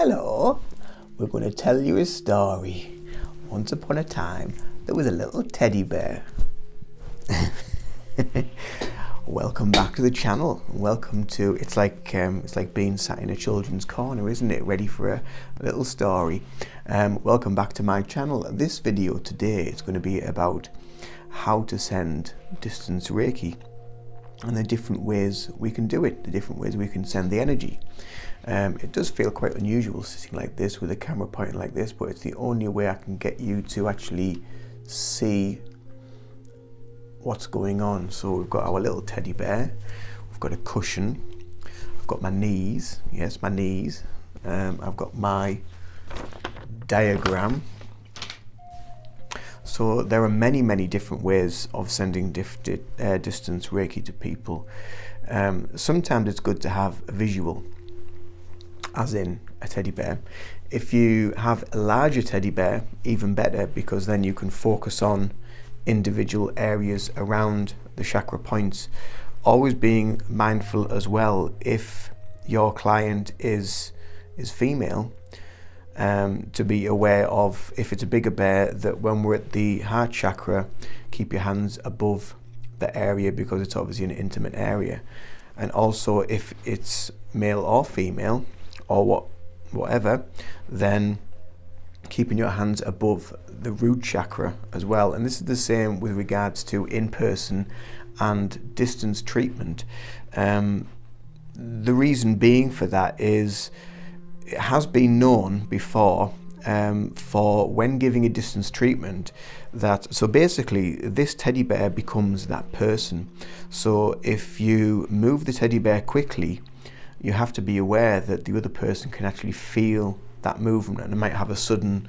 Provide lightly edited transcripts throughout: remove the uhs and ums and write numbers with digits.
Hello, we're going to tell you a story. Once upon a time, there was a little teddy bear. Welcome back to the channel. Welcome to, it's like being sat in a children's corner, isn't it? Ready for a little story. Welcome back to my channel. This video today is going to be about how to send distance Reiki and the different ways we can do it, the different ways we can send the energy. It does feel quite unusual sitting like this with a camera pointing like this, but it's the only way I can get you to actually see what's going on. So we've got our little teddy bear, we've got a cushion, I've got my knees, yes, my knees, I've got my diagram. So there are many different ways of sending distance Reiki to people. Sometimes it's good to have a visual, as in a teddy bear. If you have a larger teddy bear, even better, because then you can focus on individual areas around the chakra points. Always being mindful as well, if your client is female, to be aware of, if it's a bigger bear, that when we're at the heart chakra, keep your hands above the area because it's obviously an intimate area. And also if it's male or female or whatever, then keeping your hands above the root chakra as well. And this is the same with regards to in-person and distance treatment. The reason being for that is it has been known before, for when giving a distance treatment, that so basically this teddy bear becomes that person. So if you move the teddy bear quickly, you have to be aware that the other person can actually feel that movement, and they might have a sudden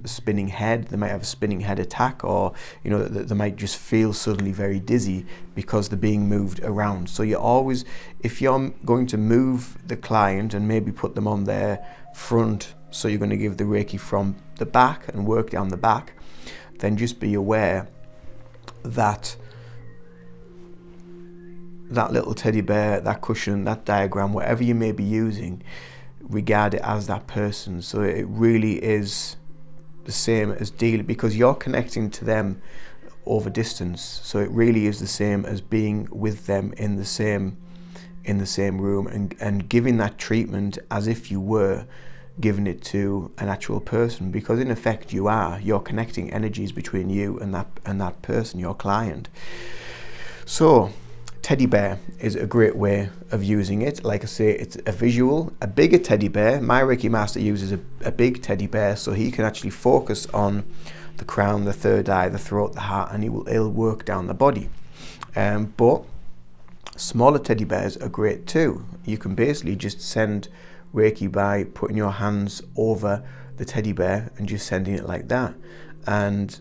spinning head, they might have a spinning head attack, or they might just feel suddenly very dizzy because they're being moved around. So you always, if you're going to move the client and maybe put them on their front, so you're going to give the Reiki from the back and work down the back, then just be aware that that little teddy bear, that cushion, that diagram, whatever you may be using, regard it as that person. So it really is the same as dealing, because you're connecting to them over distance. So it really is the same as being with them in the same room and giving that treatment as if you were giving it to an actual person, because in effect you're connecting energies between you and that person, your client. So teddy bear is a great way of using it. Like I say, it's a visual. A bigger teddy bear, my Reiki master uses a big teddy bear, so he can actually focus on the crown, the third eye, the throat, the heart, and he'll work down the body. But smaller teddy bears are great too. You can basically just send Reiki by putting your hands over the teddy bear and just sending it like that. And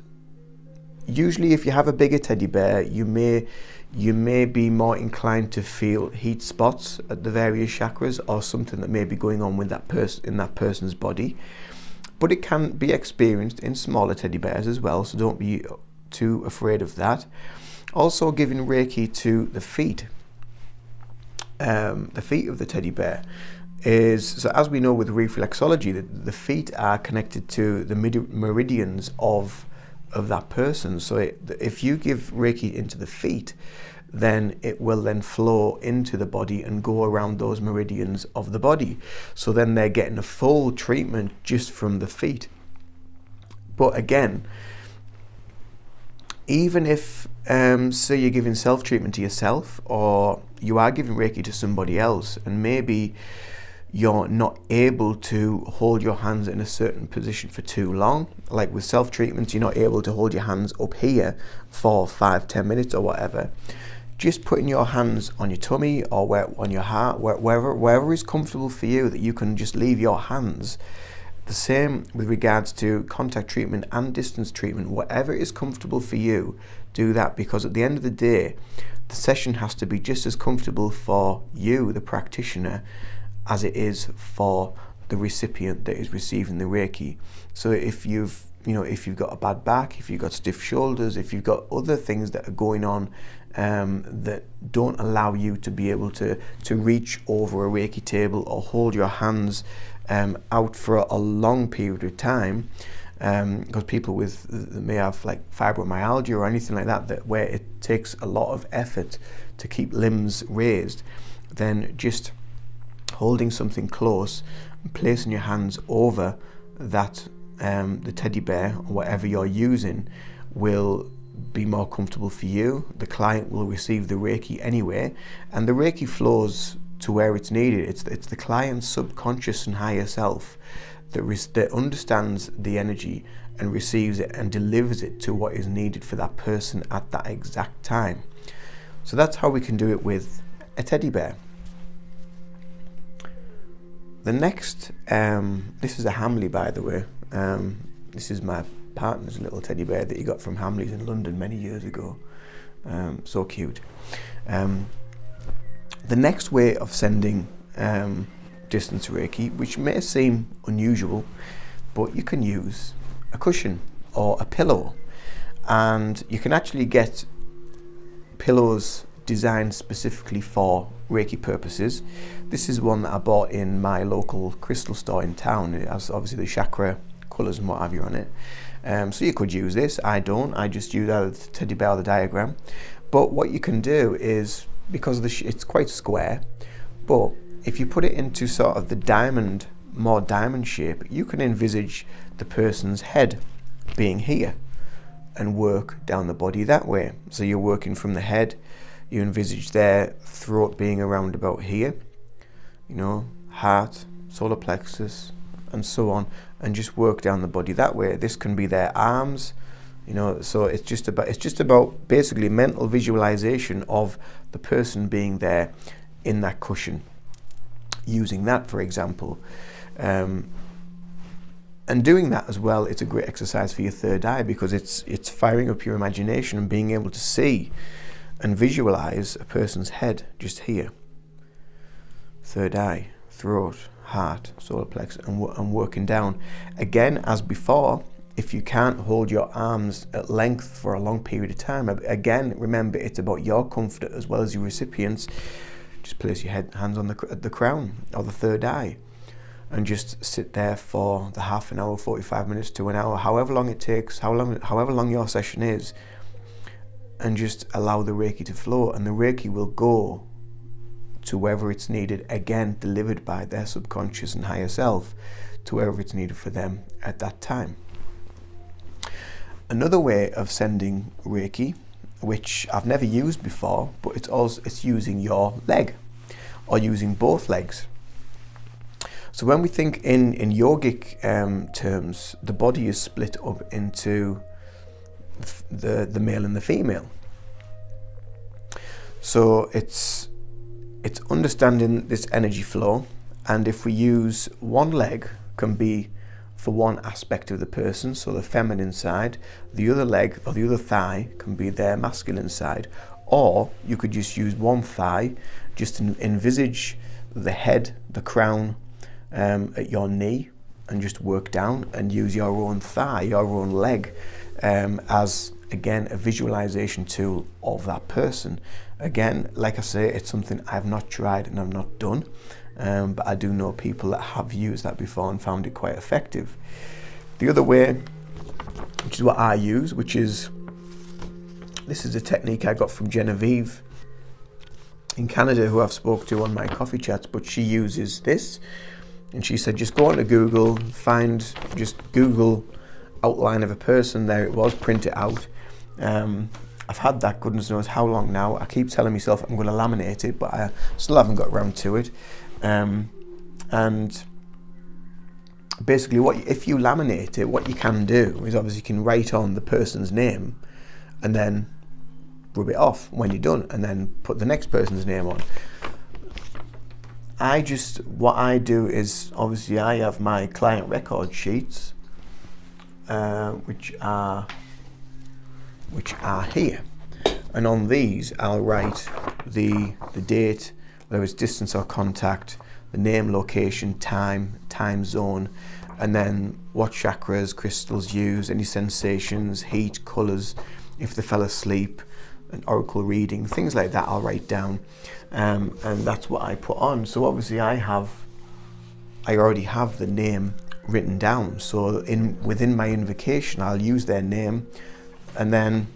usually if you have a bigger teddy bear, you may be more inclined to feel heat spots at the various chakras, or something that may be going on with that person in that person's body. But it can be experienced in smaller teddy bears as well, so don't be too afraid of that. Also, giving Reiki to the feet of the teddy bear is, so as we know with reflexology, the feet are connected to the meridians of that person. So if you give Reiki into the feet, then it will then flow into the body and go around those meridians of the body. So then they're getting a full treatment just from the feet. But again, even if say you're giving self-treatment to yourself, or you are giving Reiki to somebody else, and maybe you're not able to hold your hands in a certain position for too long, like with self-treatment, you're not able to hold your hands up here for 5-10 minutes or whatever, just putting your hands on your tummy or on your heart, wherever is comfortable for you, that you can just leave your hands. The same with regards to contact treatment and distance treatment. Whatever is comfortable for you, do that, because at the end of the day, the session has to be just as comfortable for you, the practitioner, as it is for the recipient that is receiving the Reiki. So if you've got a bad back, if you've got stiff shoulders, if you've got other things that are going on that don't allow you to be able to reach over a Reiki table or hold your hands out for a long period of time, because people may have like fibromyalgia or anything like that, where it takes a lot of effort to keep limbs raised, then just holding something close and placing your hands over that, the teddy bear or whatever you're using, will be more comfortable for you. The client will receive the Reiki anyway, and the Reiki flows to where it's needed. It's the client's subconscious and higher self that understands the energy and receives it and delivers it to what is needed for that person at that exact time. So that's how we can do it with a teddy bear. The next, this is a Hamley, by the way. This is my partner's little teddy bear that he got from Hamley's in London many years ago. So cute. The next way of sending distance Reiki, which may seem unusual, but you can use a cushion or a pillow, and you can actually get pillows designed specifically for Reiki purposes. This is one that I bought in my local crystal store in town. It has obviously the chakra colours and what have you on it. So you could use this. I don't. I just use either the teddy bear or the diagram. But what you can do is, because it's quite square, but if you put it into sort of the more diamond shape, you can envisage the person's head being here and work down the body that way. So you're working from the head, you envisage their throat being around about here, heart, solar plexus, and so on, and just work down the body that way. This can be their arms, so it's just about basically mental visualization of the person being there in that cushion, using that, for example. And doing that as well, it's a great exercise for your third eye, because it's firing up your imagination and being able to see and visualize a person's head just here. Third eye, throat, heart, solar plexus, and working down. Again, as before, if you can't hold your arms at length for a long period of time, again, remember, it's about your comfort as well as your recipient's. Just place your hands on the crown or the third eye, and just sit there for the half an hour, 45 minutes to an hour, however long it takes, however long your session is, and just allow the Reiki to flow, and the Reiki will go to wherever it's needed, again delivered by their subconscious and higher self to wherever it's needed for them at that time. Another way of sending Reiki, which I've never used before, but it's using your leg or using both legs. So when we think in yogic terms, the body is split up into the male and the female. So it's understanding this energy flow, and if we use one leg, can be for one aspect of the person, so the feminine side, the other leg or the other thigh can be their masculine side, or you could just use one thigh, just envisage the head, the crown at your knee, and just work down and use your own thigh, your own leg, as again a visualization tool of that person. Again, like I say, it's something I've not tried and I've not done, but I do know people that have used that before and found it quite effective. The other way, which is what I use, this is a technique I got from Genevieve in Canada, who I've spoke to on my coffee chats, but she uses this, and she said just go onto Google, just Google outline of a person, there it was, print it out. I've had that goodness knows how long now. I keep telling myself I'm going to laminate it, but I still haven't got around to it. And basically, if you laminate it, what you can do is obviously you can write on the person's name and then rub it off when you're done, and then put the next person's name on. What I do is, obviously I have my client record sheets, which are here, and on these I'll write the date, whether it's distance or contact, the name, location, time zone, and then what chakras, crystals use, any sensations, heat, colours, if they fell asleep, an oracle reading, things like that I'll write down, and that's what I put on. So obviously I already have the name written down, so within my invocation I'll use their name, and then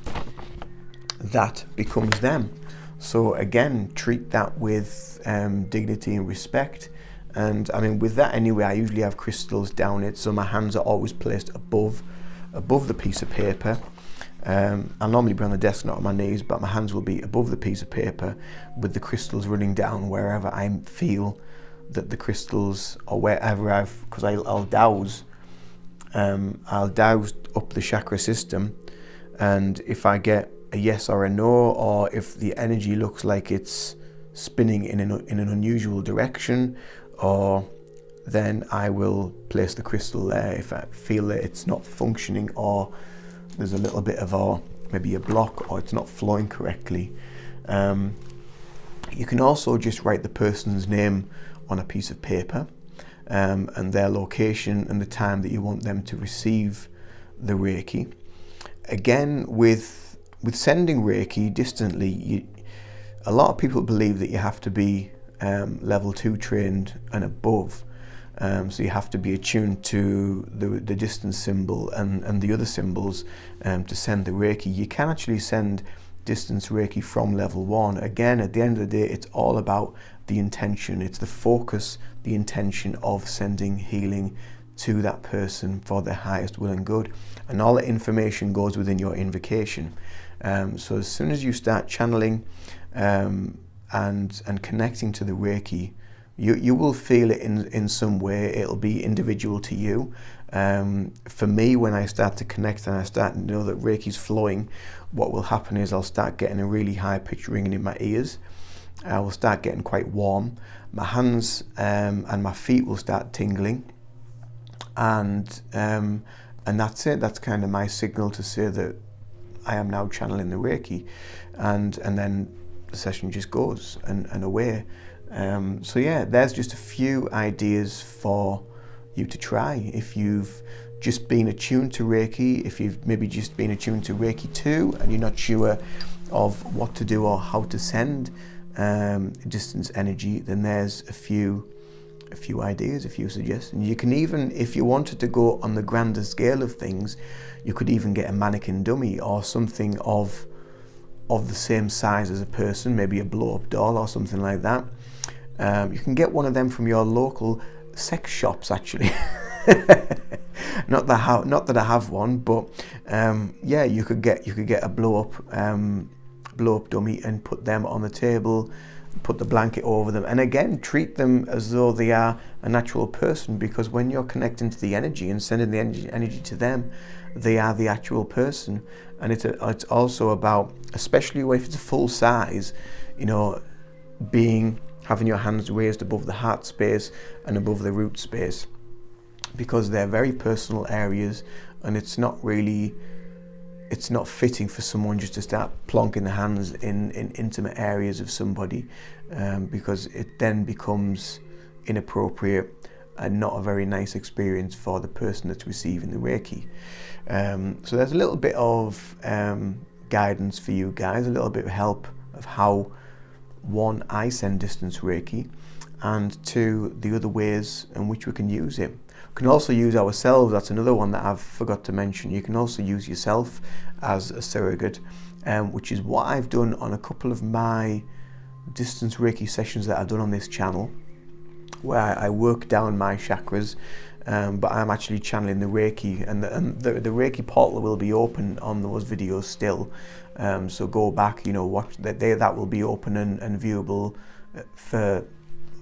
that becomes them. So again, treat that with dignity and respect. And I mean, with that anyway, I usually have crystals down it, so my hands are always placed above the piece of paper. I'll normally be on the desk, not on my knees, but my hands will be above the piece of paper with the crystals running down wherever I feel that the crystals, or wherever because I'll douse up the chakra system, and if I get a yes or a no, or if the energy looks like it's spinning in an unusual direction, or then I will place the crystal there if I feel that it's not functioning, or there's a little bit of maybe a block, or it's not flowing correctly. You can also just write the person's name on a piece of paper, and their location and the time that you want them to receive the Reiki. Again, with sending Reiki distantly, a lot of people believe that you have to be level 2 trained and above. So you have to be attuned to the distance symbol and the other symbols to send the Reiki. You can actually send distance Reiki from level 1. Again, at the end of the day, it's all about the intention. It's the focus, the intention of sending healing to that person for their highest will and good. And all the information goes within your invocation. So as soon as you start channeling and connecting to the Reiki, you will feel it in some way. It'll be individual to you. For me, when I start to connect and I start to know that Reiki's flowing, what will happen is I'll start getting a really high pitch ringing in my ears. I will start getting quite warm. My hands and my feet will start tingling, and that's it. That's kind of my signal to say that I am now channeling the Reiki, and then the session just goes and away. So yeah, there's just a few ideas for you to try. If you've just been attuned to Reiki, if you've maybe just been attuned to Reiki 2 and you're not sure of what to do or how to send distance energy, then there's a few ideas, a few suggestions. You can even, if you wanted to go on the grander scale of things, you could even get a mannequin dummy or something of the same size as a person, maybe a blow-up doll or something like that. You can get one of them from your local sex shops, actually. Not that I have one, but yeah, you could get a blow-up dummy and put them on the table, put the blanket over them, and again, treat them as though they are a natural person, because when you're connecting to the energy and sending the energy to them, they are the actual person. And it's also about, especially if it's a full size, having your hands raised above the heart space and above the root space, because they're very personal areas, and it's not fitting for someone just to start plonking their hands in intimate areas of somebody, because it then becomes inappropriate and not a very nice experience for the person that's receiving the Reiki. So there's a little bit of guidance for you guys, a little bit of help of how, one, I send distance Reiki, and two, the other ways in which we can use it. We can also use ourselves. That's another one that I've forgot to mention. You can also use yourself as a surrogate, which is what I've done on a couple of my distance Reiki sessions that I've done on this channel, where I work down my chakras, but I'm actually channeling the Reiki, and the Reiki portal will be open on those videos still. So go back, watch that. That will be open and viewable for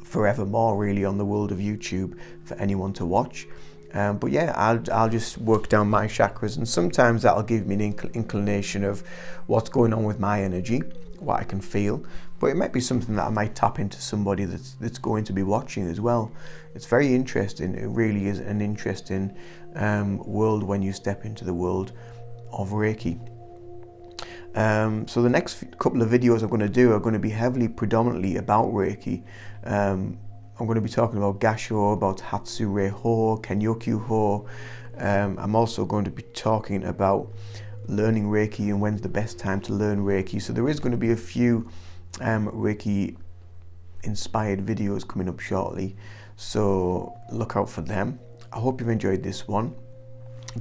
forevermore, really, on the world of YouTube for anyone to watch. But yeah, I'll just work down my chakras, and sometimes that'll give me an inclination of what's going on with my energy, what I can feel. But it might be something that I might tap into somebody that's going to be watching as well. It's very interesting. It really is an interesting world when you step into the world of Reiki. So the next couple of videos I'm going to do are going to be heavily predominantly about Reiki. I'm going to be talking about Gasho, about Hatsure Ho, Kenyokyu Ho. I'm also going to be talking about learning Reiki and when's the best time to learn Reiki. So there is going to be a few Reiki inspired videos coming up shortly, so look out for them. I hope you've enjoyed this one.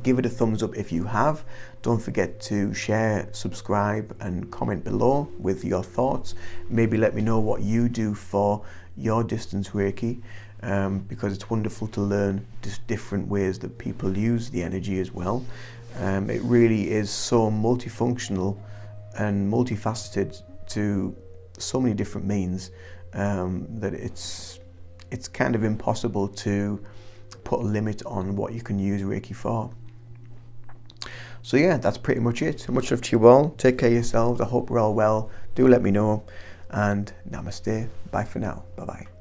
Give it a thumbs up if you have. Don't forget to share, subscribe and comment below with your thoughts. Maybe let me know what you do for your distance Reiki, because it's wonderful to learn just different ways that people use the energy as well. It really is so multifunctional and multifaceted to so many different means, that it's kind of impossible to put a limit on what you can use Reiki for. So yeah, that's pretty much it. Much love to you all. Take care of yourselves. I hope we're all well. Do let me know, and namaste. Bye for now. Bye bye.